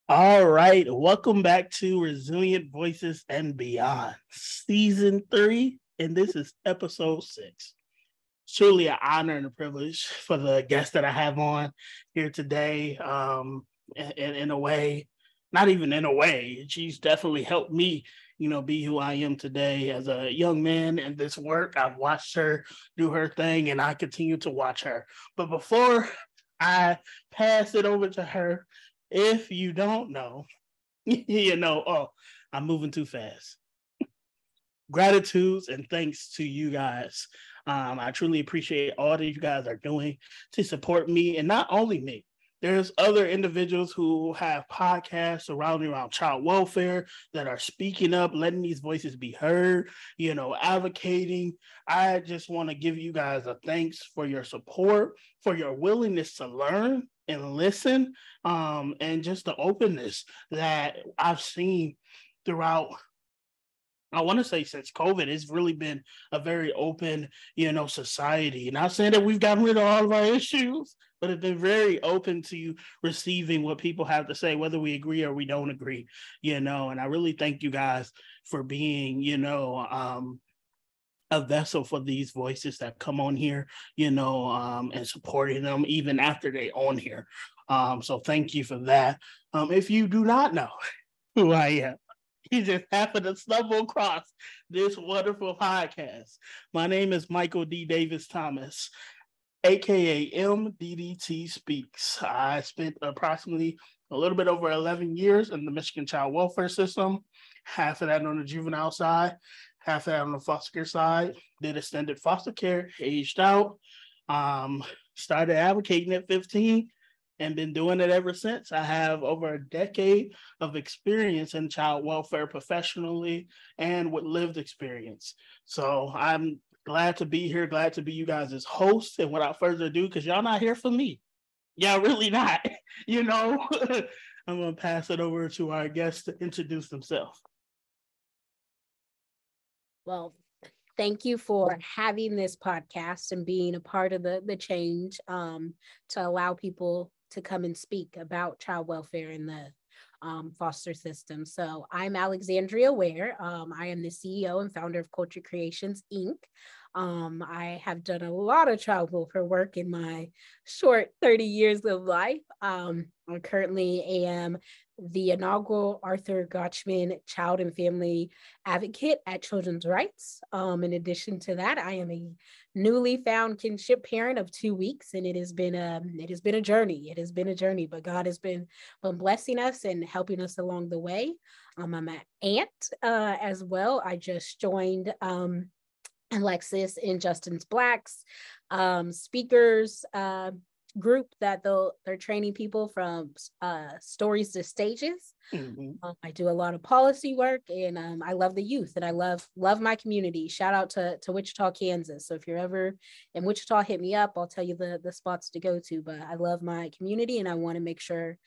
All right, welcome back to Resilient Voices and Beyond, Season 3, and this is Episode 6. It's truly an honor and a privilege for the guest that I have on here today. In a way, not even in a way, she's definitely helped me, be who I am today as a young man in this work. I've watched her do her thing, and I continue to watch her. But before I pass it over to her, if you don't know, I'm moving too fast. Gratitudes and thanks to you guys. I truly appreciate all that you guys are doing to support me, and not only me. There's other individuals who have podcasts surrounding around child welfare that are speaking up, letting these voices be heard, advocating. I just want to give you guys a thanks for your support, for your willingness to learn and listen, and just the openness that I've seen throughout. I want to say since COVID, it's really been a very open, society. Not saying that we've gotten rid of all of our issues, but it's been very open to receiving what people have to say, whether we agree or we don't agree, and I really thank you guys for being, a vessel for these voices that come on here, and supporting them even after they on here. So thank you for that. If you do not know who I am, you just happened to stumble across this wonderful podcast. My name is Michael D. Davis Thomas, aka MDDT Speaks. I spent approximately a little bit over 11 years in the Michigan child welfare system, half of that on the juvenile side, half of that on the foster care side. Did extended foster care, aged out, started advocating at 15, and been doing it ever since. I have over a decade of experience in child welfare professionally and with lived experience. So I'm glad to be here, glad to be you guys' host. And without further ado, because y'all not here for me. Y'all really not, I'm going to pass it over to our guest to introduce themselves. Well, thank you for having this podcast and being a part of the change to allow people to come and speak about child welfare in the foster system. So I'm Alexandria Ware. I am the CEO and founder of Culture Creations, Inc. I have done a lot of child welfare work in my short 30 years of life. I currently am the inaugural Arthur Gotchman Child and Family Advocate at Children's Rights. In addition to that, I am a newly found kinship parent of 2 weeks, and it has been a journey. It has been a journey, but God has been blessing us and helping us along the way. I'm an aunt as well. I just joined Alexis and Justin's Blacks speakers group that they're training people from stories to stages. Mm-hmm. I do a lot of policy work, and I love the youth, and I love my community. Shout out to Wichita, Kansas. So if you're ever in Wichita, hit me up. I'll tell you the spots to go to. But I love my community, and I want to make sure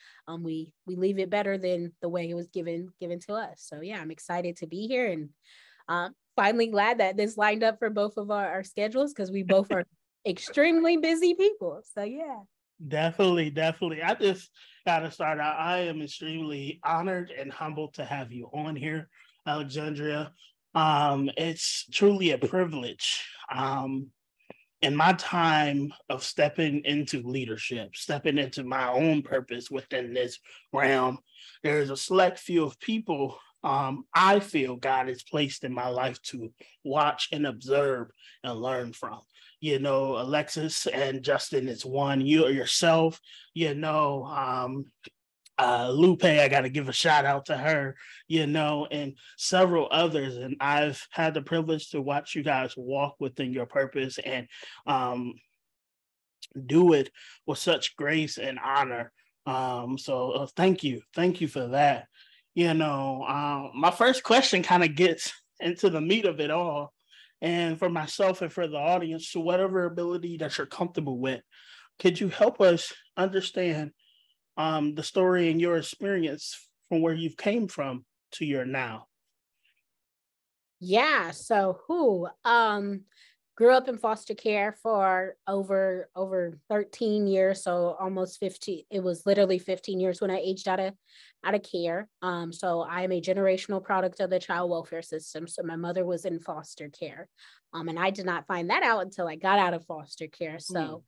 we leave it better than the way it was given to us. So yeah, I'm excited to be here, and finally glad that this lined up for both of our schedules, because we both are extremely busy people. So yeah. Definitely. I just got to start out. I am extremely honored and humbled to have you on here, Alexandria. It's truly a privilege. In my time of stepping into leadership, stepping into my own purpose within this realm, there's a select few of people I feel God has placed in my life to watch and observe and learn from. Alexis and Justin is one. You yourself, Lupe, I got to give a shout out to her, and several others. And I've had the privilege to watch you guys walk within your purpose and do it with such grace and honor. So thank you for that. My first question kind of gets into the meat of it all. And for myself and for the audience, to whatever ability that you're comfortable with, could you help us understand the story and your experience from where you've came from to your now? Yeah. So grew up in foster care for over 13 years, so almost 15. It was literally 15 years when I aged out of care. So I am a generational product of the child welfare system. So my mother was in foster care, and I did not find that out until I got out of foster care. So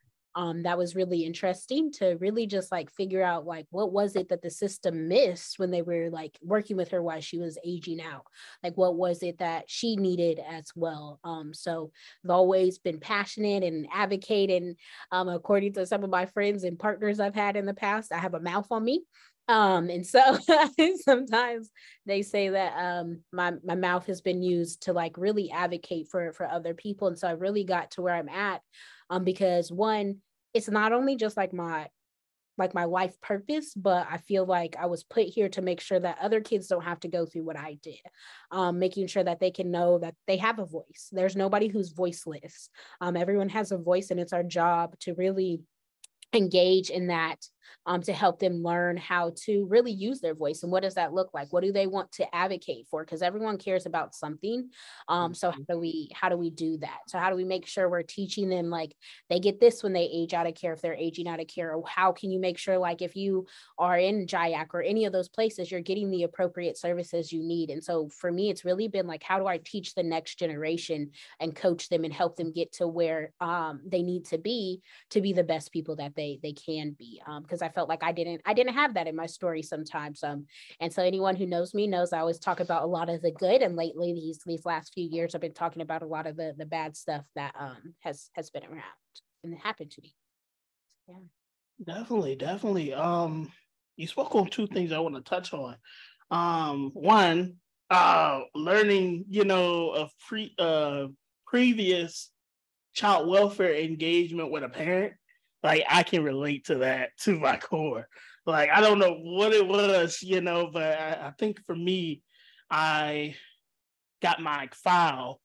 that was really interesting to really just like figure out like what was it that the system missed when they were like working with her while she was aging out. Like what was it that she needed as well. So I've always been passionate and advocating. According to some of my friends and partners I've had in the past, I have a mouth on me. And so sometimes they say that my mouth has been used to like really advocate for other people. And so I really got to where I'm at, because one, it's not only just like my life purpose, but I feel like I was put here to make sure that other kids don't have to go through what I did. Making sure that they can know that they have a voice. There's nobody who's voiceless. Everyone has a voice, and it's our job to really engage in that, to help them learn how to really use their voice. And what does that look like? What do they want to advocate for? Because everyone cares about something. So how do we do that? So how do we make sure we're teaching them like they get this when they age out of care, if they're aging out of care? Or how can you make sure like if you are in JIAC or any of those places, you're getting the appropriate services you need? And so for me, it's really been like, how do I teach the next generation and coach them and help them get to where they need to be the best people that they can be? Because I felt like I didn't have that in my story sometimes. And so anyone who knows me knows I always talk about a lot of the good. And lately, these last few years, I've been talking about a lot of the bad stuff that has been around and happened to me. Yeah. Definitely. You spoke on two things I want to touch on. One, learning, of previous child welfare engagement with a parent. Like I can relate to that to my core. Like I don't know what it was, but I think for me, I got my file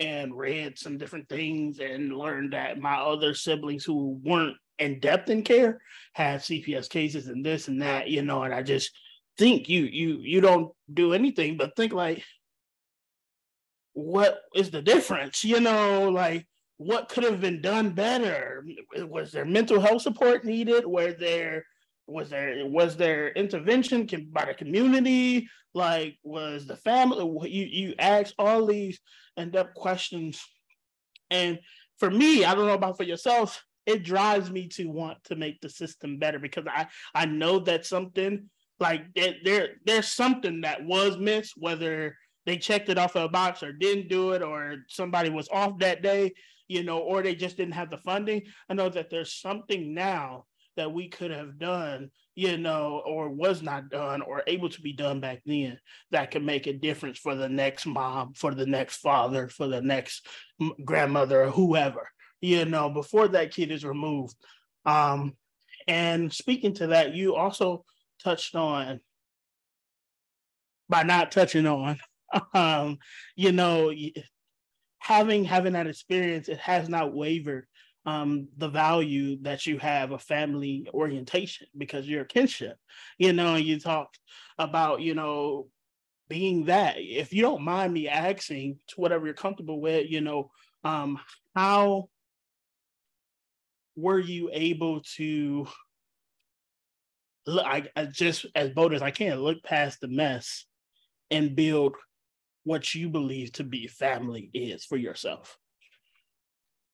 and read some different things and learned that my other siblings who weren't in depth in care had CPS cases and this and that, and I just think you don't do anything but think like, what is the difference? Like what could have been done better? Was there mental health support needed? Was there intervention by the community? Like, was the family? You ask all these in-depth questions, and for me, I don't know about for yourself, it drives me to want to make the system better because I know that something like there's something that was missed, whether they checked it off of a box or didn't do it, or somebody was off that day, or they just didn't have the funding. I know that there's something now that we could have done, or was not done or able to be done back then that could make a difference for the next mom, for the next father, for the next grandmother or whoever, before that kid is removed. And speaking to that, you also touched on, by not touching on, having that experience, it has not wavered the value that you have of family orientation because you're a kinship, and you talked about, being that. If you don't mind me asking, to whatever you're comfortable with, how were you able to look, I just as bold as I can, look past the mess and build what you believe to be family is for yourself?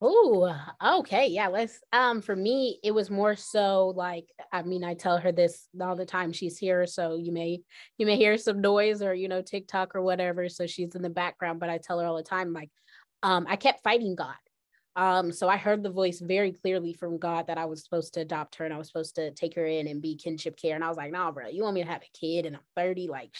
Oh, okay. Yeah, let's for me it was more so like, I mean, I tell her this all the time. She's here, so you may hear some noise or TikTok or whatever, so she's in the background, but I tell her all the time like I kept fighting God. So I heard the voice very clearly from God that I was supposed to adopt her and I was supposed to take her in and be kinship care, and I was like, "Nah, bro, you want me to have a kid and I'm 30, like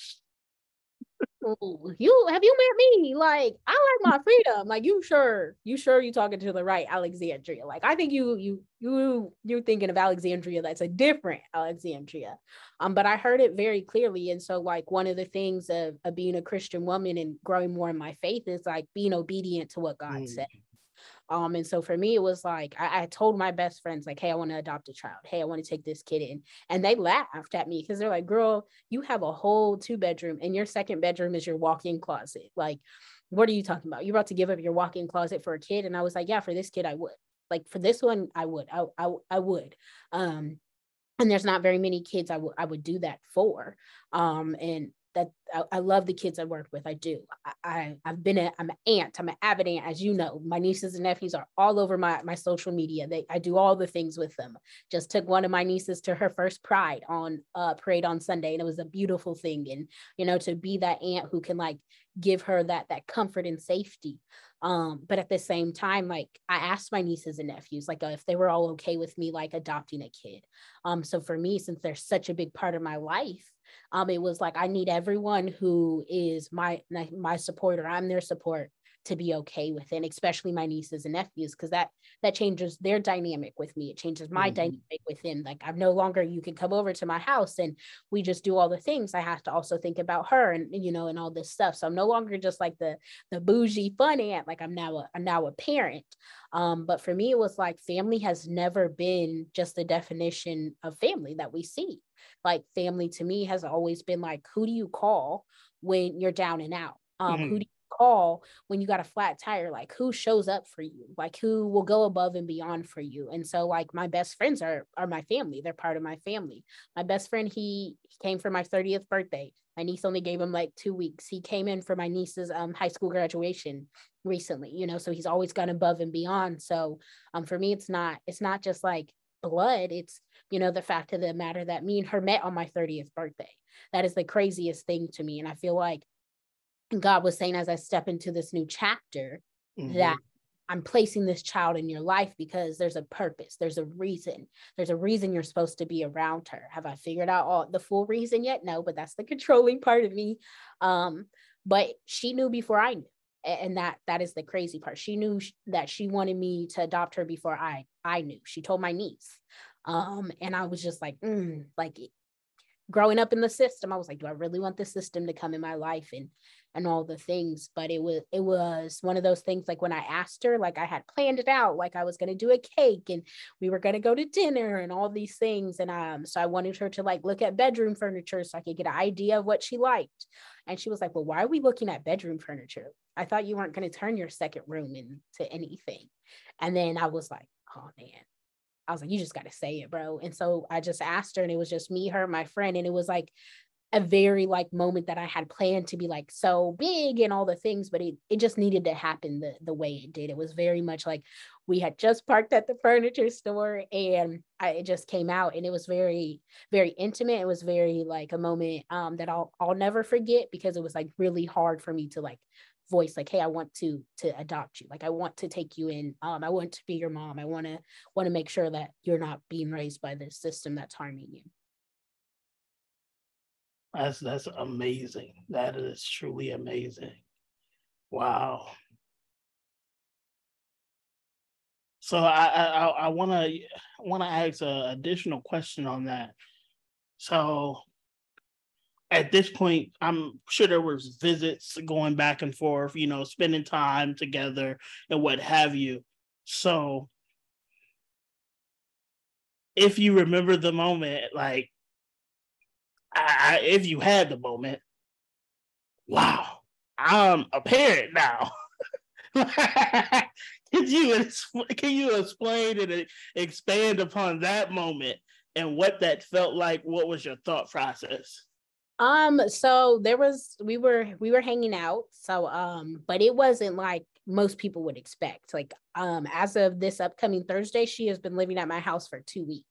you met me? Like, I like my freedom. Like, you sure you talking to the right Alexandria? Like, I think you're thinking of Alexandria that's a different Alexandria." But I heard it very clearly. And so like one of the things of being a Christian woman and growing more in my faith is like being obedient to what God said. And so for me, it was like, I told my best friends, like, hey, I want to adopt a child. Hey, I want to take this kid in. And they laughed at me because they're like, girl, you have a whole 2-bedroom and your second bedroom is your walk-in closet. Like, what are you talking about? You're about to give up your walk-in closet for a kid? And I was like, yeah, for this kid, I would. Like, for this one, I would. I would. And there's not very many kids I would do that for. And that I love the kids I work with. I do. I'm an aunt. I'm an avid aunt, as you know. My nieces and nephews are all over my social media. I do all the things with them. Just took one of my nieces to her first parade on Sunday, and it was a beautiful thing. And to be that aunt who can like give her that comfort and safety. But at the same time, like I asked my nieces and nephews, like if they were all okay with me like adopting a kid. So for me, since they're such a big part of my life, it was like I need everyone who is my supporter, I'm their support, to be okay with it, and especially my nieces and nephews, because that changes their dynamic with me. It changes my dynamic with them. Like I'm no longer, you can come over to my house and we just do all the things. I have to also think about her and and all this stuff. So I'm no longer just like the bougie fun aunt. Like I'm now a parent. But for me, it was like family has never been just the definition of family that we see. Like family to me has always been like, who do you call when you're down and out? Who do you call when you got a flat tire? Like who shows up for you? Like who will go above and beyond for you? And so like my best friends are my family. They're part of my family. My best friend, he came for my 30th birthday. My niece only gave him like 2 weeks. He came in for my niece's high school graduation recently, so he's always gone above and beyond. So for me, it's not just like blood. It's the fact of the matter that me and her met on my 30th birthday. That is the craziest thing to me. And I feel like God was saying, as I step into this new chapter, that I'm placing this child in your life because there's a purpose. There's a reason you're supposed to be around her. Have I figured out all the full reason yet? No, but that's the controlling part of me. But she knew before I knew. And that is the crazy part. She knew that she wanted me to adopt her before I knew. She told my niece. And I was just like growing up in the system, I was like, do I really want this system to come in my life and all the things? But it was one of those things, like when I asked her, like I had planned it out, like I was going to do a cake and we were going to go to dinner and all these things. And so I wanted her to like look at bedroom furniture so I could get an idea of what she liked. And she was like, well, why are we looking at bedroom furniture? I thought you weren't going to turn your second room into anything. And then I was like, oh man. I was like, you just got to say it, bro. And so I just asked her, and it was just me, her, my friend. And it was like a very like moment that I had planned to be like so big and all the things, but it just needed to happen the way it did. It was very much like we had just parked at the furniture store and it just came out, and it was very, very intimate. It was very like a moment that I'll never forget, because it was like really hard for me to like voice like, hey, I want to adopt you. Like I want to take you in. I want to be your mom. I want to make sure that you're not being raised by this system that's harming you. That's amazing. That is truly amazing. Wow. So I want to ask an additional question on that. So at this point, I'm sure there was visits going back and forth, spending time together and what have you. So if you remember the moment, like, if you had the moment, wow, I'm a parent now. Can you explain and expand upon that moment and what that felt like? What was your thought process? So we were hanging out. So, but it wasn't like most people would expect. Like, as of this upcoming Thursday, she has been living at my house for 2 weeks.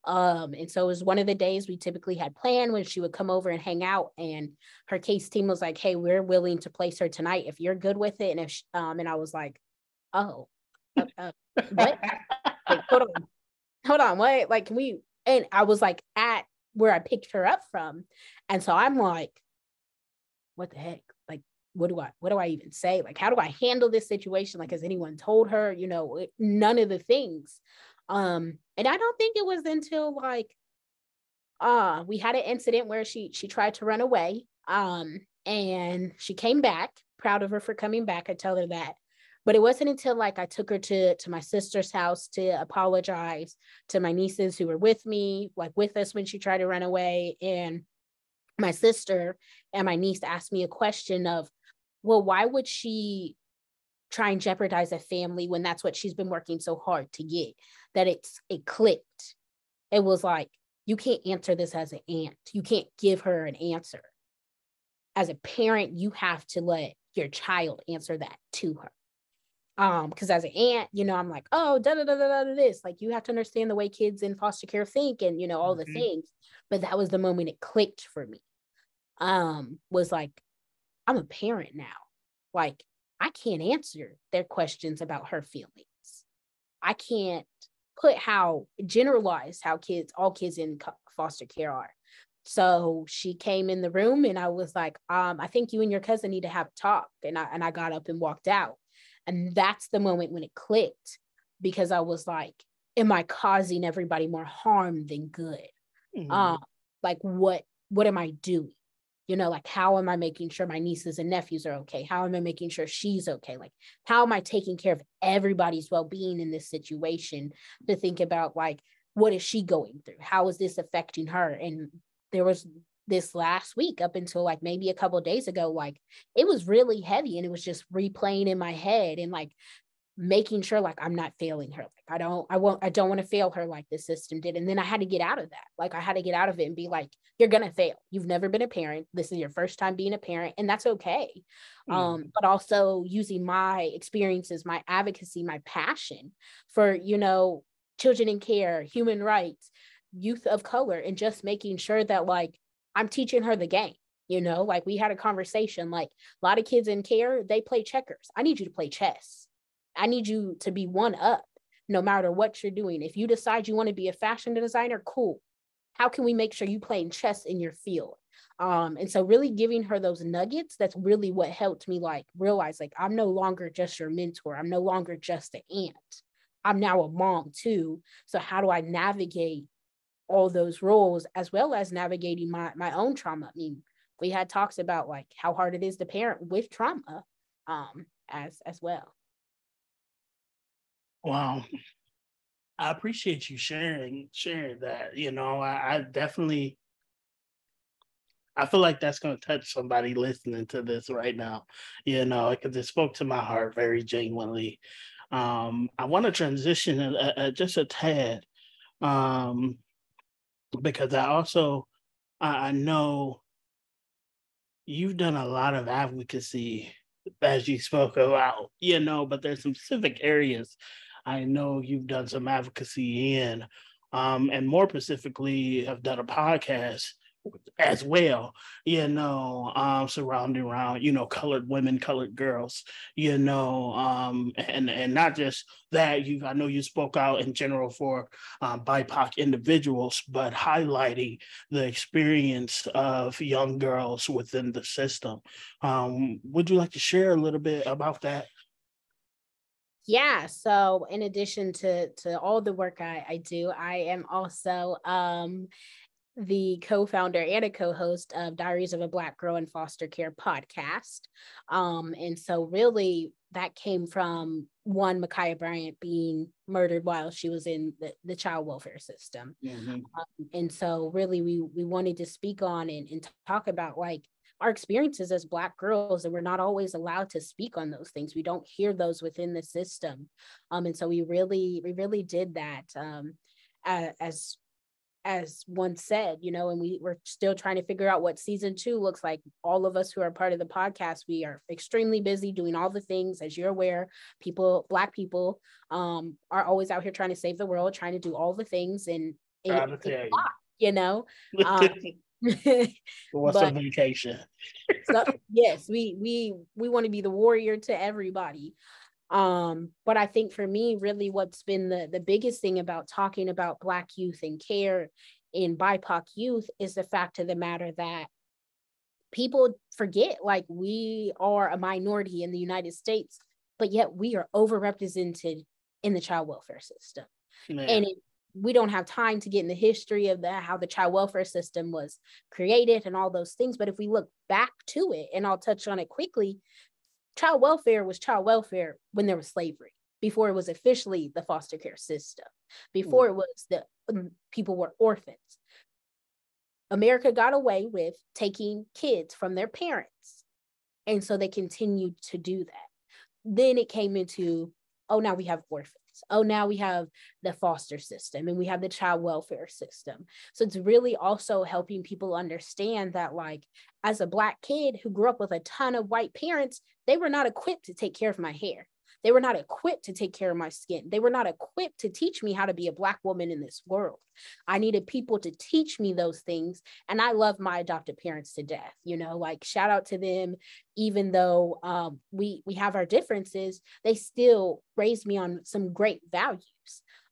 And so it was one of the days we typically had planned when she would come over and hang out, and her case team was like, hey, we're willing to place her tonight if you're good with it. And if, and I was like, oh, what? Wait, hold on, what? Like, can we, and I was like at where I picked her up from. And so I'm like, what the heck? Like, what do I even say? Like, how do I handle this situation? Like, has anyone told her, none of the things. And I don't think it was until like, we had an incident where she tried to run away. And she came back, proud of her for coming back. I tell her that. But it wasn't until like I took her to my sister's house to apologize to my nieces who were with me, like with us when she tried to run away. And my sister and my niece asked me a question of, well, why would she try and jeopardize a family when that's what she's been working so hard to get? That it clicked. It was like, you can't answer this as an aunt. You can't give her an answer. As a parent, you have to let your child answer that to her. Because as an aunt, you know, I'm like, oh, da da da da da this. Like, you have to understand the way kids in foster care think, and you know, all the things. But that was the moment it clicked for me. Was like, I'm a parent now. Like, I can't answer their questions about her feelings. I can't put how generalized how all kids in foster care are. So she came in the room and I was like, I think you and your cousin need to have a talk. And I got up and walked out. And that's the moment when it clicked, because I was like, am I causing everybody more harm than good? Like, what am I doing? You know, like, how am I making sure my nieces and nephews are okay? How am I making sure she's okay? Like, how am I taking care of everybody's well-being in this situation, to think about, like, what is she going through? How is this affecting her? And there was this last week up until like maybe a couple of days ago, like, it was really heavy, and it was just replaying in my head, and like making sure like I'm not failing her. Like, I don't want to fail her like the system did. And then I had to get out of that. Like, I had to get out of it and be like, you're gonna fail. You've never been a parent. This is your first time being a parent, and that's okay. But also using my experiences, my advocacy, my passion for, you know, children in care, human rights, youth of color, and just making sure that like I'm teaching her the game. You know, like, we had a conversation, like, a lot of kids in care, they play checkers. I need you to play chess. I need you to be one up no matter what you're doing. If you decide you want to be a fashion designer, cool. How can we make sure you playing chess in your field? And so really giving her those nuggets, that's really what helped me like realize, like, I'm no longer just your mentor. I'm no longer just an aunt. I'm now a mom too. So how do I navigate all those roles, as well as navigating my own trauma? I mean, we had talks about like how hard it is to parent with trauma, as well. Wow. I appreciate you sharing that. You know, I definitely, I feel like that's going to touch somebody listening to this right now, you know, because it spoke to my heart very genuinely. I want to transition just a tad, um, because I know you've done a lot of advocacy, as you spoke about, you know, but there's some specific areas I know you've done some advocacy in, and more specifically, have done a podcast as well, you know, surrounding around, you know, colored women, colored girls, you know, and not just that. I know you spoke out in general for BIPOC individuals, but highlighting the experience of young girls within the system. Would you like to share a little bit about that? Yeah, so in addition to all the work I do, I am also the co-founder and a co-host of Diaries of a Black Girl in Foster Care podcast. And so really that came from one, Ma'Khia Bryant being murdered while she was in the child welfare system. And so really we wanted to speak on and talk about like our experiences as Black girls, and we're not always allowed to speak on those things. We don't hear those within the system. And so we really did that, as one said, you know, and we're still trying to figure out what season 2 looks like. All of us who are part of the podcast, we are extremely busy doing all the things. As you're aware, Black people are always out here trying to save the world, trying to do all the things, and Proud to tell you. you know. What's a vacation? So yes, we want to be the warrior to everybody. But I think for me, really what's been the biggest thing about talking about Black youth and care in BIPOC youth is the fact of the matter that people forget, like, we are a minority in the United States, but yet we are overrepresented in the child welfare system. And we don't have time to get in the history of how the child welfare system was created and all those things. But if we look back to it, and I'll touch on it quickly, child welfare was child welfare when there was slavery, before it was officially the foster care system, before it was the people were orphans. America got away with taking kids from their parents. And so they continued to do that. Then it came into, oh, now we have orphans. Oh, now we have the foster system and we have the child welfare system. So it's really also helping people understand that, like, as a Black kid who grew up with a ton of white parents, they were not equipped to take care of my hair. They were not equipped to take care of my skin. They were not equipped to teach me how to be a Black woman in this world. I needed people to teach me those things. And I love my adopted parents to death, you know, like, shout out to them. Even though we have our differences, they still raised me on some great values.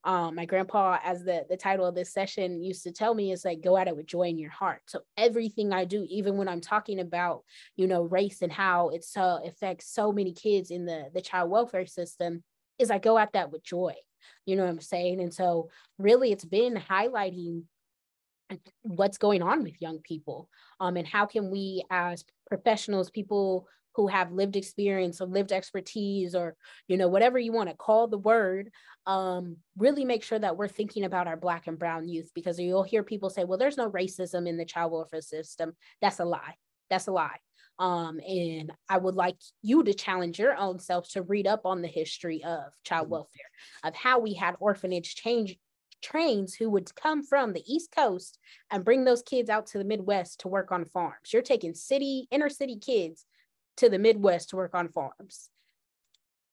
My grandpa, as the title of this session used to tell me, is like, go at it with joy in your heart. So everything I do, even when I'm talking about, you know, race and how it affects so many kids in the child welfare system, is I go at that with joy. You know what I'm saying? And so really it's been highlighting what's going on with young people, and how can we as professionals, people who have lived experience or lived expertise, or, you know, whatever you want to call the word, really make sure that we're thinking about our Black and brown youth. Because you'll hear people say, well, there's no racism in the child welfare system. That's a lie. That's a lie. And I would like you to challenge your own self to read up on the history of child welfare, of how we had orphanage trains who would come from the East Coast and bring those kids out to the Midwest to work on farms. You're taking inner city kids to the Midwest to work on farms.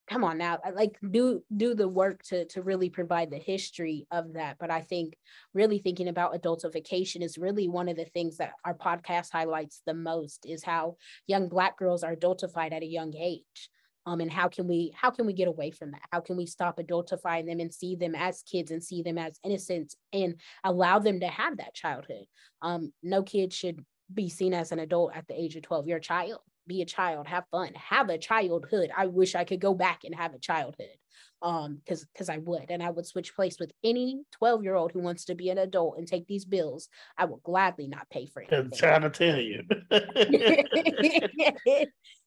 Come on now, like, do the work to really provide the history of that. But I think really thinking about adultification is really one of the things that our podcast highlights the most, is how young Black girls are adultified at a young age. And how can we get away from that? How can we stop adultifying them and see them as kids and see them as innocent and allow them to have that childhood? No kid should be seen as an adult at the age of 12. You're a child. Be a child, have fun, have a childhood. I wish I could go back and have a childhood, because I would, and I would switch place with any 12-year-old who wants to be an adult and take these bills. I will gladly not pay for it. I'm trying to tell you.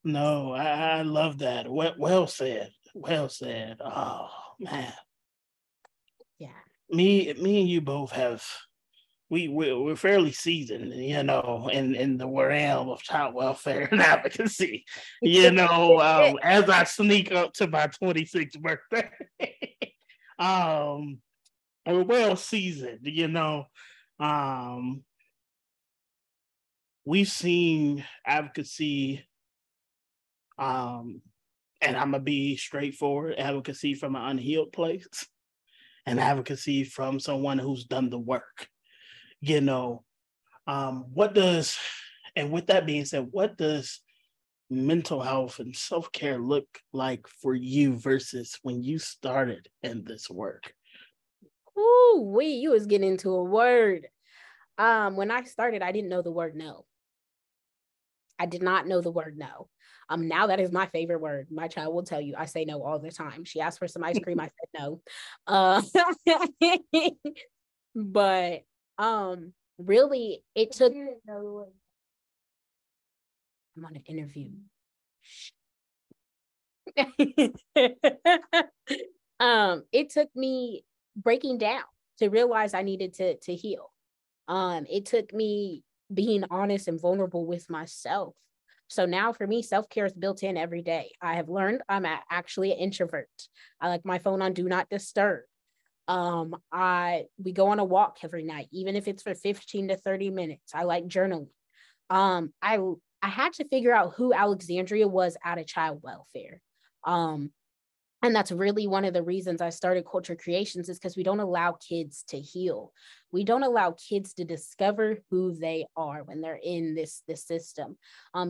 No, I love that. Well said. Well said. Oh man. Yeah. Me and you both have. We're fairly seasoned, you know, in the realm of child welfare and advocacy, you know, as I sneak up to my 26th birthday. We're well seasoned, you know. We've seen advocacy, and I'm gonna be straightforward, advocacy from an unhealed place and advocacy from someone who's done the work. You know, with that being said, what does mental health and self-care look like for you versus when you started in this work? Ooh, you was getting into a word. When I started, I didn't know the word no. I did not know the word no. Now that is my favorite word. My child will tell you I say no all the time. She asked for some ice cream, I said no. But really it took, I'm on an interview. It took me breaking down to realize I needed to heal. It took me being honest and vulnerable with myself. So now for me, self-care is built in every day. I have learned I'm actually an introvert. I like my phone on do not disturb. We go on a walk every night, even if it's for 15 to 30 minutes. I like journaling. I had to figure out who Alexandria was out of child welfare. And that's really one of the reasons I started Culture Creations, is because we don't allow kids to heal. We don't allow kids to discover who they are when they're in this system.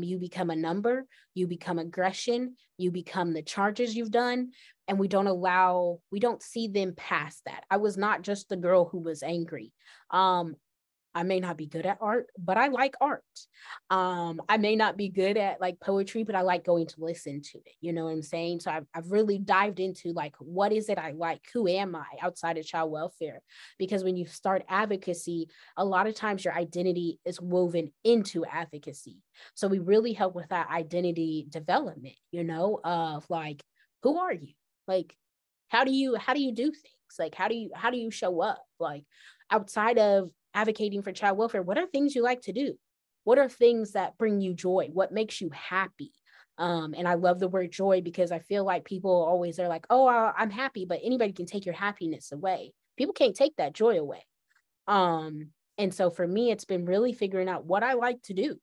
You become a number, you become aggression, you become the charges you've done, and we don't see them past that. I was not just the girl who was angry. I may not be good at art, but I like art. I may not be good at like poetry, but I like going to listen to it. You know what I'm saying? So I've really dived into like, what is it I like? Who am I outside of child welfare? Because when you start advocacy, a lot of times your identity is woven into advocacy. So we really help with that identity development, you know, of like, who are you? Like, how do you do things? Like, how do you show up? Like, outside of advocating for child welfare, what are things you like to do? What are things that bring you joy? What makes you happy? And I love the word joy because I feel like people always are like, oh, I'm happy, but anybody can take your happiness away. People can't take that joy away. And so for me, it's been really figuring out what I like to do.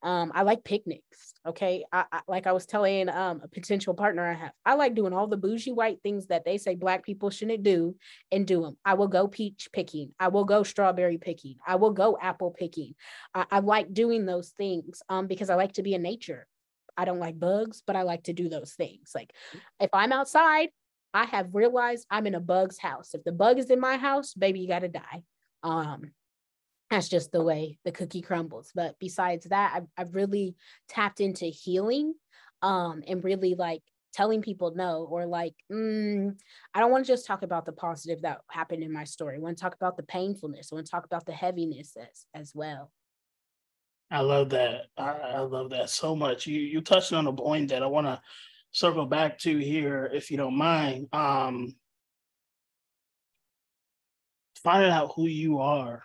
I like picnics. Okay. Like I was telling a potential partner I have, I like doing all the bougie white things that they say Black people shouldn't do and do them. I will go peach picking. I will go strawberry picking. I will go apple picking. I like doing those things because I like to be in nature. I don't like bugs, but I like to do those things. Like if I'm outside, I have realized I'm in a bug's house. If the bug is in my house, baby, you got to die. That's just the way the cookie crumbles. But besides that, I've really tapped into healing and really like telling people no, or like, I don't want to just talk about the positive that happened in my story. I want to talk about the painfulness. I want to talk about the heaviness as well. I love that. I love that so much. You touched on a point that I want to circle back to here, if you don't mind. Finding out who you are,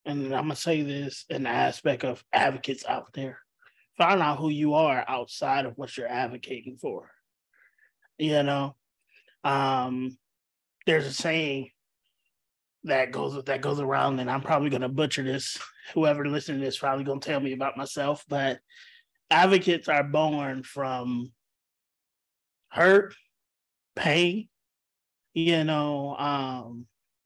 and I'm gonna say this in the aspect of advocates out there. Find out who you are outside of what you're advocating for. You know, um, there's a saying that goes around, and I'm probably gonna butcher this. Whoever listening to this probably gonna tell me about myself, but advocates are born from hurt, pain, you know,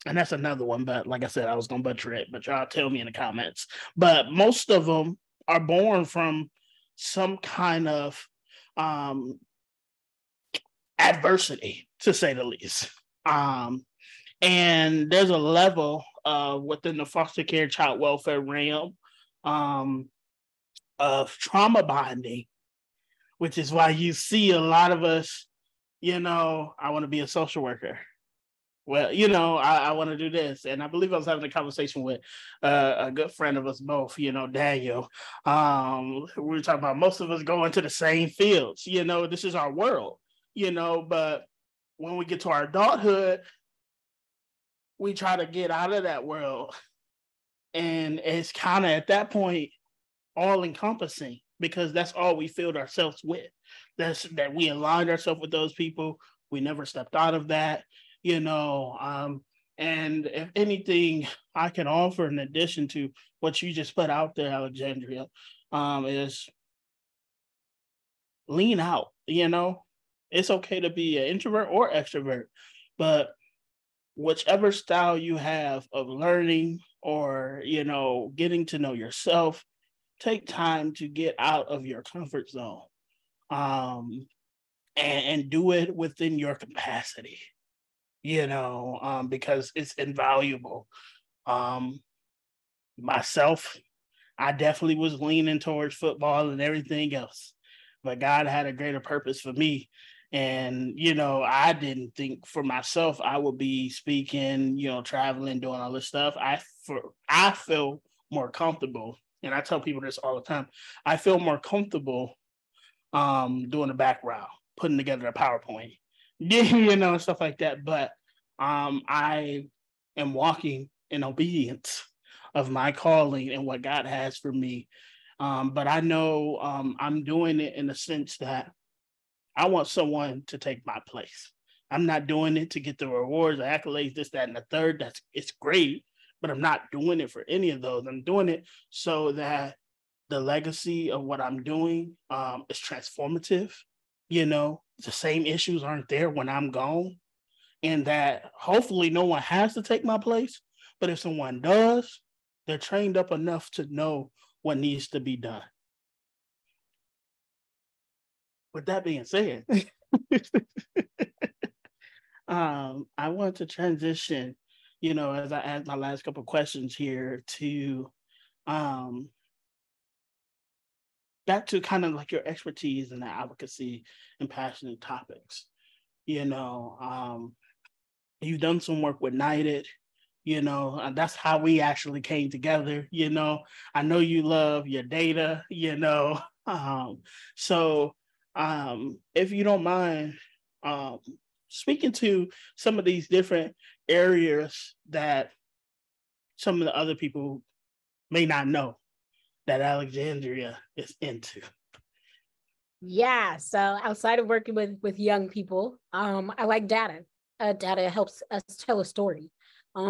and that's another one. But like I said, I was gonna butcher it, but y'all tell me in the comments. But most of them are born from some kind of um, adversity, to say the least. And there's a level within the foster care child welfare realm um, of trauma bonding, which is why you see a lot of us, you know, I want to be a social worker. Well, you know, I want to do this. And I believe I was having a conversation with a good friend of us both, you know, Daniel. We were talking about most of us go into the same fields, you know, this is our world, you know, but when we get to our adulthood, we try to get out of that world. And it's kind of at that point all encompassing because that's all we filled ourselves with. That's that we aligned ourselves with those people. We never stepped out of that, you know. And if anything I can offer in addition to what you just put out there, Alexandria, is lean out, you know. It's okay to be an introvert or extrovert, but whichever style you have of learning or, you know, getting to know yourself, take time to get out of your comfort zone um, and do it within your capacity, you know, because it's invaluable. Um, myself, I definitely was leaning towards football and everything else, but God had a greater purpose for me. And, you know, I didn't think for myself I would be speaking, you know, traveling, doing all this stuff. I feel more comfortable, and I tell people this all the time. I feel more comfortable doing the background, putting together a PowerPoint, you know, and stuff like that. But I am walking in obedience of my calling and what God has for me. But I know I'm doing it in the sense that I want someone to take my place. I'm not doing it to get the rewards, the accolades, this, that, and the third. It's great, but I'm not doing it for any of those. I'm doing it so that the legacy of what I'm doing is transformative. You know, the same issues aren't there when I'm gone, and that hopefully no one has to take my place. But if someone does, they're trained up enough to know what needs to be done. With that being said, I want to transition, as I add my last couple of questions here to back to kind of like your expertise in the advocacy and passionate topics. You've done some work with Knighted, and that's how we actually came together. I know you love your data, so if you don't mind speaking to some of these different areas that some of the other people may not know that Alexandria is into. Yeah, so outside of working with young people, I like data. Data helps us tell a story.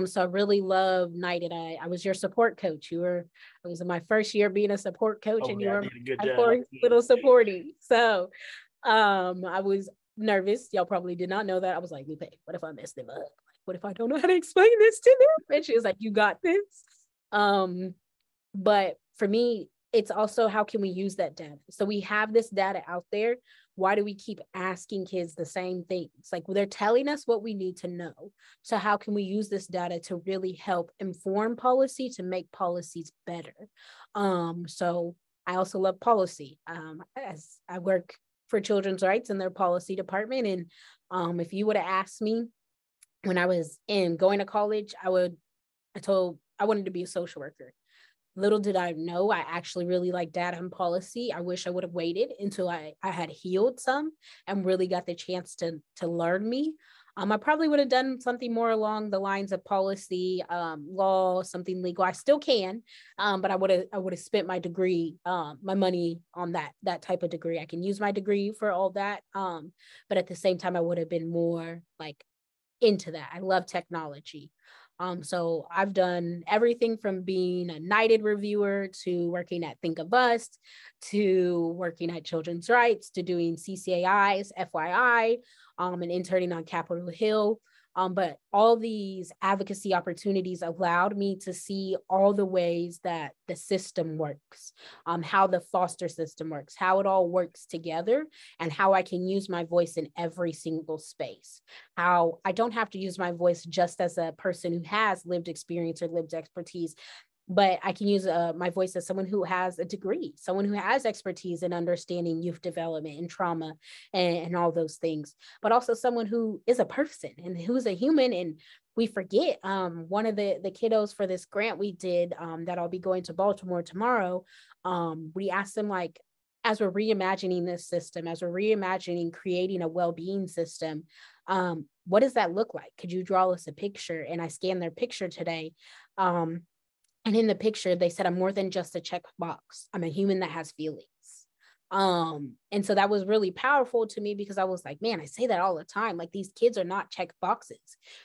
So I really love Knighted. I was your support coach. It was in my first year being a support coach, and you were my first little supporting. So I was nervous. Y'all probably did not know that. I was like, Lupe, what if I mess them up? Like, what if I don't know how to explain this to them? And she was like, you got this. But for me, it's also how can we use that data? So we have this data out there. Why do we keep asking kids the same things? Like, well, they're telling us what we need to know. So how can we use this data to really help inform policy, to make policies better? So I also love policy. As I work for children's rights in their policy department. And if you would have asked me when I was going to college, I wanted to be a social worker. Little did I know, I actually really like data and policy. I wish I would have waited until I had healed some and really got the chance to learn me. I probably would have done something more along the lines of policy, law, something legal. I still can, but I would have spent my degree, my money on that type of degree. I can use my degree for all that, but at the same time, I would have been more like into that. I love technology. So I've done everything from being a Knighted reviewer to working at Think of Us, to working at Children's Rights, to doing CCAIs, FYI, and interning on Capitol Hill. But all these advocacy opportunities allowed me to see all the ways that the system works, how the foster system works, how it all works together, and how I can use my voice in every single space. How I don't have to use my voice just as a person who has lived experience or lived expertise, but I can use my voice as someone who has a degree, someone who has expertise in understanding youth development and trauma and all those things, but also someone who is a person and who's a human. And we forget, one of the kiddos for this grant we did, that I'll be going to Baltimore tomorrow, we asked them, like, as we're reimagining this system, as we're reimagining creating a well-being system, what does that look like? Could you draw us a picture? And I scanned their picture today. And in the picture, they said, I'm more than just a checkbox. I'm a human that has feelings. And so that was really powerful to me, because I was like, man, I say that all the time. Like, these kids are not check boxes.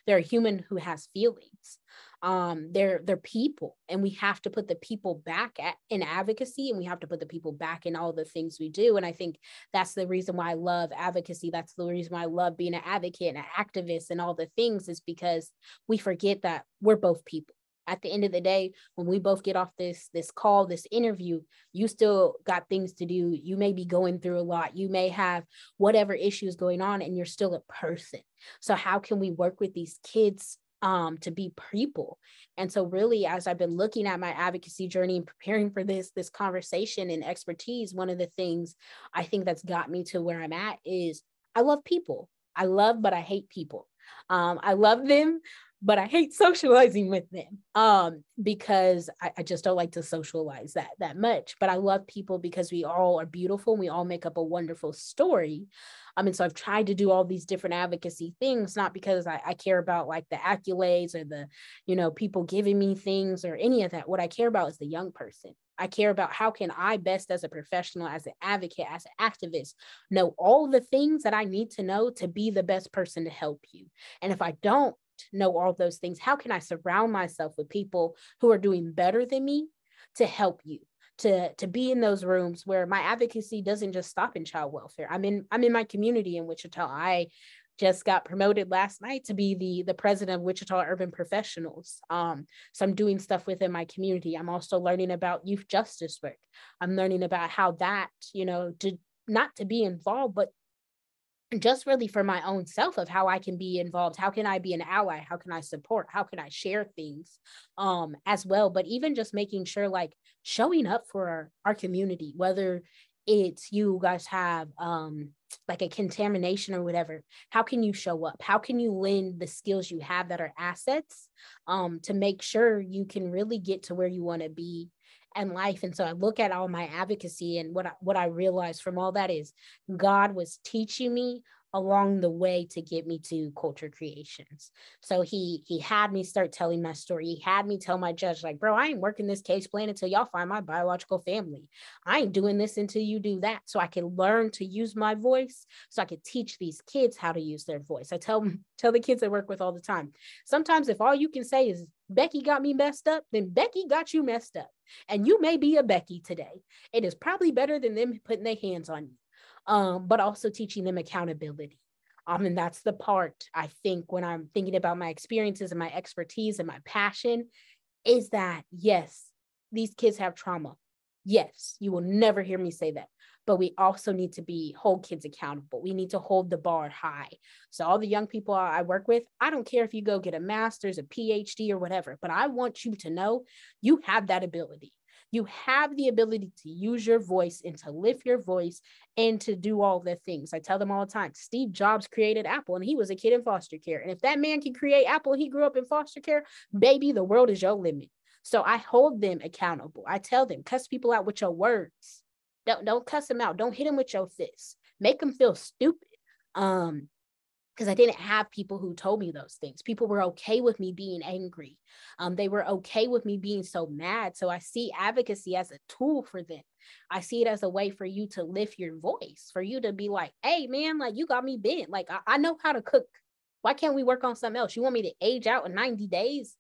They're a human who has feelings. They're people, and we have to put the people back in advocacy, and we have to put the people back in all the things we do. And I think that's the reason why I love advocacy. That's the reason why I love being an advocate and an activist and all the things, is because we forget that we're both people. At the end of the day, when we both get off this call, this interview, you still got things to do. You may be going through a lot. You may have whatever issues going on, and you're still a person. So how can we work with these kids to be people? And so really, as I've been looking at my advocacy journey and preparing for this conversation and expertise, one of the things I think that's got me to where I'm at is I love people. I love, but I hate people. I love them, but I hate socializing with them, because I just don't like to socialize that much. But I love people because we all are beautiful. And we all make up a wonderful story. And so I've tried to do all these different advocacy things, not because I care about like the accolades or the, people giving me things or any of that. What I care about is the young person. I care about how can I best, as a professional, as an advocate, as an activist, know all the things that I need to know to be the best person to help you. And if I don't know all those things, how can I surround myself with people who are doing better than me to help you, to be in those rooms where my advocacy doesn't just stop in child welfare. I'm in my community in Wichita. I just got promoted last night to be the president of Wichita Urban Professionals. So I'm doing stuff within my community. I'm also learning about youth justice work. I'm learning about how that, not to be involved, but just really for my own self of how I can be involved. How can I be an ally? How can I support? How can I share things as well? But even just making sure, like, showing up for our community, whether it's you guys have like a contamination or whatever, how can you show up? How can you lend the skills you have that are assets to make sure you can really get to where you want to be in life? And so I look at all my advocacy, and what I realized from all that is God was teaching me along the way to get me to Culture Creations. So he had me start telling my story. He had me tell my judge, like, bro, I ain't working this case plan until y'all find my biological family. I ain't doing this until you do that. So I can learn to use my voice, so I could teach these kids how to use their voice. I tell the kids I work with all the time, sometimes if all you can say is Becky got me messed up, then Becky got you messed up. And you may be a Becky today. It is probably better than them putting their hands on you. But also teaching them accountability. And that's the part I think when I'm thinking about my experiences and my expertise and my passion is that, yes, these kids have trauma. Yes, you will never hear me say that. But we also need to hold kids accountable. We need to hold the bar high. So all the young people I work with, I don't care if you go get a master's, a PhD or whatever, but I want you to know you have that ability. You have the ability to use your voice and to lift your voice and to do all the things. I tell them all the time, Steve Jobs created Apple and he was a kid in foster care. And if that man can create Apple and he grew up in foster care, baby, the world is your limit. So I hold them accountable. I tell them, cuss people out with your words. Don't cuss them out. Don't hit them with your fists. Make them feel stupid. Because I didn't have people who told me those things. People were okay with me being angry. They were okay with me being so mad. So I see advocacy as a tool for them. I see it as a way for you to lift your voice, for you to be like, hey, man, like you got me bent. Like I know how to cook. Why can't we work on something else? You want me to age out in 90 days,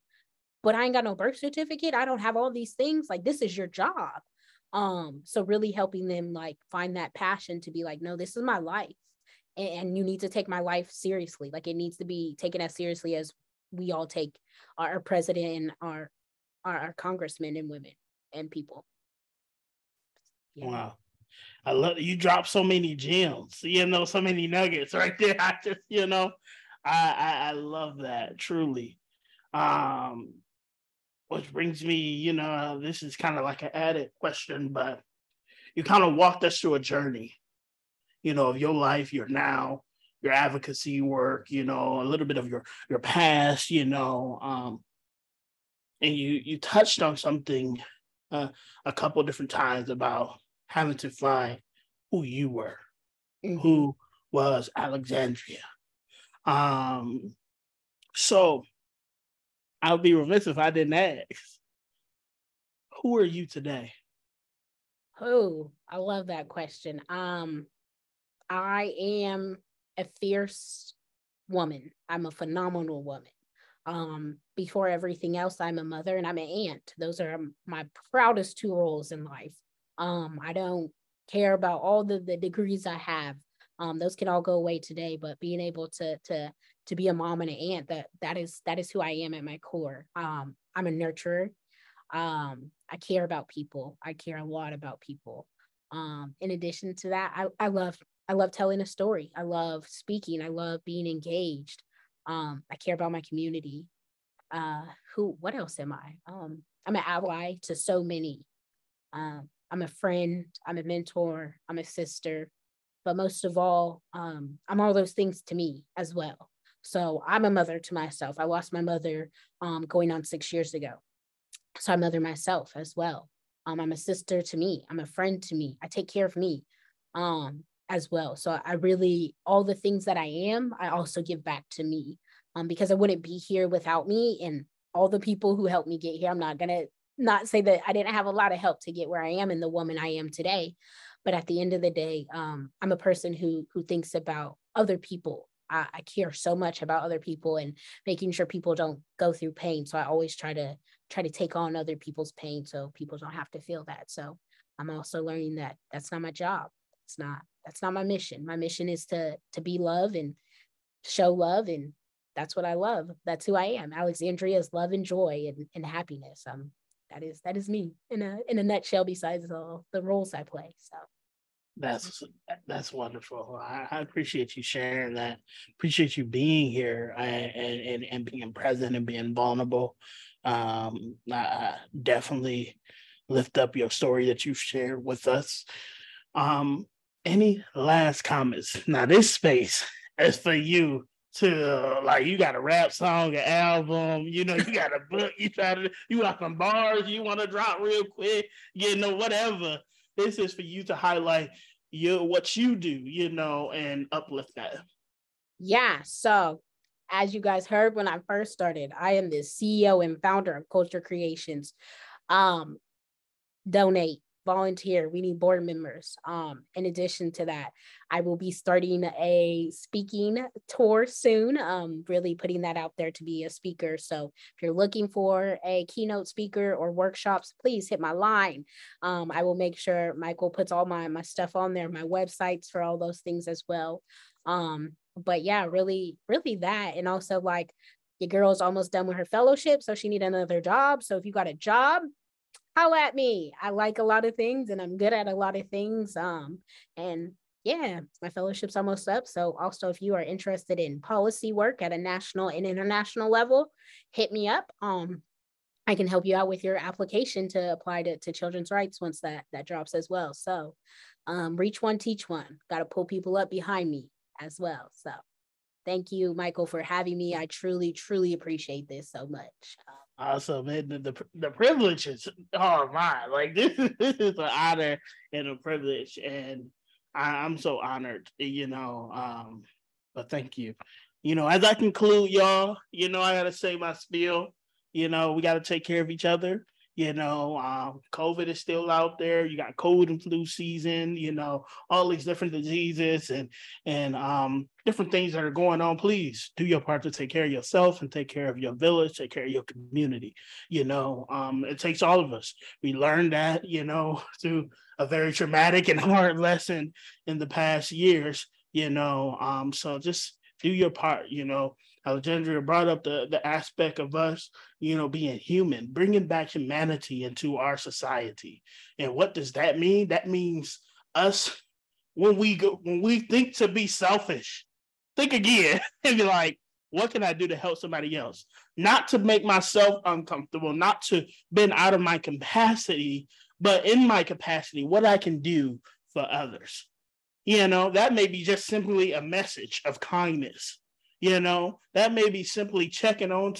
but I ain't got no birth certificate. I don't have all these things. Like this is your job. So really helping them like find that passion to be like, no, this is my life. And you need to take my life seriously. Like it needs to be taken as seriously as we all take our president and our congressmen and women and people. Yeah. Wow. I love you dropped so many gems, so many nuggets right there. I just, I love that truly. Which brings me, this is kind of like an added question, but you kind of walked us through a journey, of your life, your now, your advocacy work, a little bit of your past, and you touched on something a couple different times about having to find who you were, who was Alexandria. So I would be remiss if I didn't ask, who are you today? Oh, I love that question. I am a fierce woman. I'm a phenomenal woman. Before everything else, I'm a mother and I'm an aunt. Those are my proudest two roles in life. I don't care about all the degrees I have. Those can all go away today, but being able to be a mom and an aunt, that is who I am at my core. I'm a nurturer. I care about people. I care a lot about people. In addition to that, I love telling a story. I love speaking. I love being engaged. I care about my community. What else am I? I'm an ally to so many. I'm a friend. I'm a mentor. I'm a sister. But most of all, I'm all those things to me as well. So I'm a mother to myself. I lost my mother going on 6 years ago. So I mother myself as well. I'm a sister to me. I'm a friend to me. I take care of me as well. So I really, all the things that I am, I also give back to me because I wouldn't be here without me and all the people who helped me get here. I'm not going to not say that I didn't have a lot of help to get where I am and the woman I am today. But at the end of the day, I'm a person who thinks about other people. I care so much about other people and making sure people don't go through pain. So I always try to take on other people's pain so people don't have to feel that. So I'm also learning that that's not my job. That's not my mission. My mission is to be love and show love. And that's what I love. That's who I am. Alexandria is love and joy and happiness. That is me in a nutshell, besides all the roles I play. So That's that's wonderful. I appreciate you sharing that. Appreciate you being here and being present and being vulnerable. I definitely lift up your story that you've shared with us. Um, any last comments? Now this space is for you to like. You got a rap song, an album. You know, you got a book. You got some bars you want to drop real quick. You know, whatever. This is for you to highlight what you do. You know, and uplift that. Yeah. So as you guys heard when I first started, I am the CEO and founder of Culture Creations. Um, Donate, volunteer. We need board members. In addition to that, I will be starting a speaking tour soon. Really putting that out there to be a speaker. So if you're looking for a keynote speaker or workshops, please hit my line. I will make sure Michael puts all my stuff on there, my websites for all those things as well. But yeah, really, really that. And also like your girl's almost done with her fellowship, so she need another job. So if you got a job, holla at me. I like a lot of things and I'm good at a lot of things. And yeah, my fellowship's almost up. So also if you are interested in policy work at a national and international level, hit me up. I can help you out with your application to apply to children's rights once that drops as well. So reach one, teach one. Got to pull people up behind me as well. So thank you, Michael, for having me. I truly, truly appreciate this so much. Awesome, man. The privileges are mine. Like this is an honor and a privilege, and I'm so honored. You know, but thank you. You know, as I conclude, y'all, you know, I gotta say my spiel. You know, we gotta take care of each other. You know, COVID is still out there. You got cold and flu season. You know, all these different diseases and different things that are going on. Please do your part to take care of yourself and take care of your village, take care of your community. You know, it takes all of us. We learned that, you know, through a very traumatic and hard lesson in the past years. You know, so just do your part. You know, Alexandria brought up the aspect of us, you know, being human, bringing back humanity into our society. And what does that mean? That means us when we think to be selfish, think again and be like, what can I do to help somebody else? Not to make myself uncomfortable, not to bend out of my capacity, but in my capacity, what I can do for others. You know, that may be just simply a message of kindness. You know, that may be simply checking on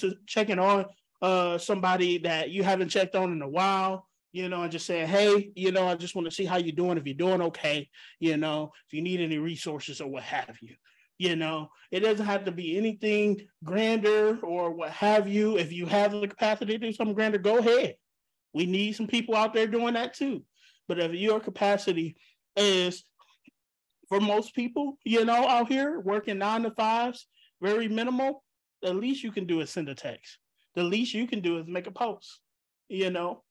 somebody that you haven't checked on in a while, you know, and just saying, hey, you know, I just want to see how you're doing. If you're doing okay, you know, if you need any resources or what have you. You know, it doesn't have to be anything grander or what have you. If you have the capacity to do something grander, go ahead. We need some people out there doing that too. But if your capacity is, for most people, you know, out here working 9 to 5s, very minimal, the least you can do is send a text. The least you can do is make a post, you know?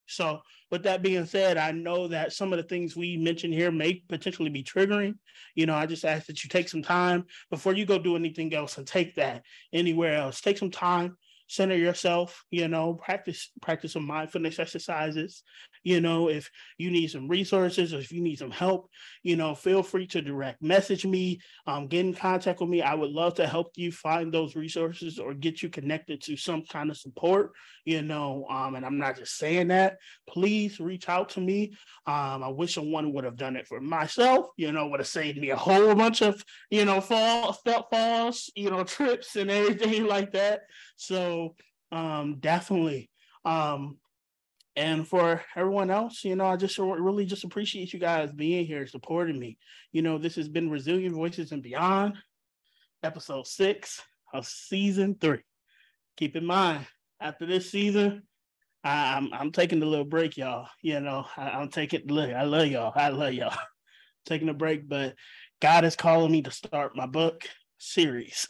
So with that being said, I know that some of the things we mentioned here may potentially be triggering. You know, I just ask that you take some time before you go do anything else and take that anywhere else. Take some time, center yourself, you know, practice some mindfulness exercises. You know, if you need some resources or if you need some help, you know, feel free to direct message me, get in contact with me. I would love to help you find those resources or get you connected to some kind of support, you know, and I'm not just saying that. Please reach out to me. I wish someone would have done it for myself, you know, would have saved me a whole bunch of, you know, falls, you know, trips and everything like that. So definitely. And for everyone else, you know, I just really just appreciate you guys being here, supporting me. You know, this has been Resilient Voices and Beyond, episode 6 of season 3. Keep in mind, after this season, I'm taking a little break, y'all. You know, I'm taking, look, I love y'all. I love y'all. Taking a break, but God is calling me to start my book series.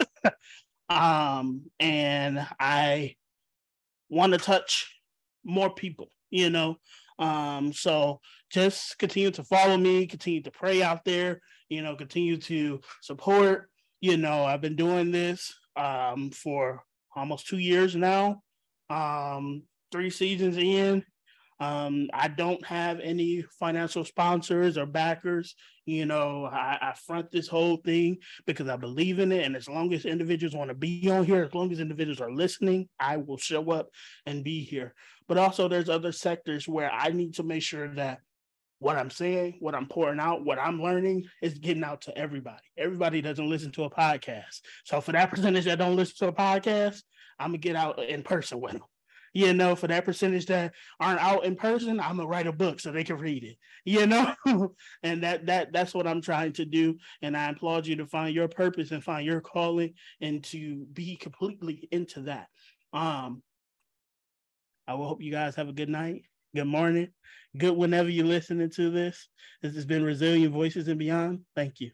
And I want to touch more people, you know. So just continue to follow me, continue to pray out there, you know, continue to support. You know, I've been doing this for almost 2 years now. 3 seasons in. I don't have any financial sponsors or backers. I front this whole thing because I believe in it. And as long as individuals want to be on here, as long as individuals are listening, I will show up and be here. But also there's other sectors where I need to make sure that what I'm saying, what I'm pouring out, what I'm learning is getting out to everybody. Everybody doesn't listen to a podcast. So for that percentage that don't listen to a podcast, I'm going to get out in person with them. For that percentage that aren't out in person, I'm gonna write a book so they can read it, and that's what I'm trying to do. And I applaud you to find your purpose and find your calling and to be completely into that. I will hope you guys have a good night, good morning, good whenever you're listening to this. This has been Resilient Voices and Beyond. Thank you.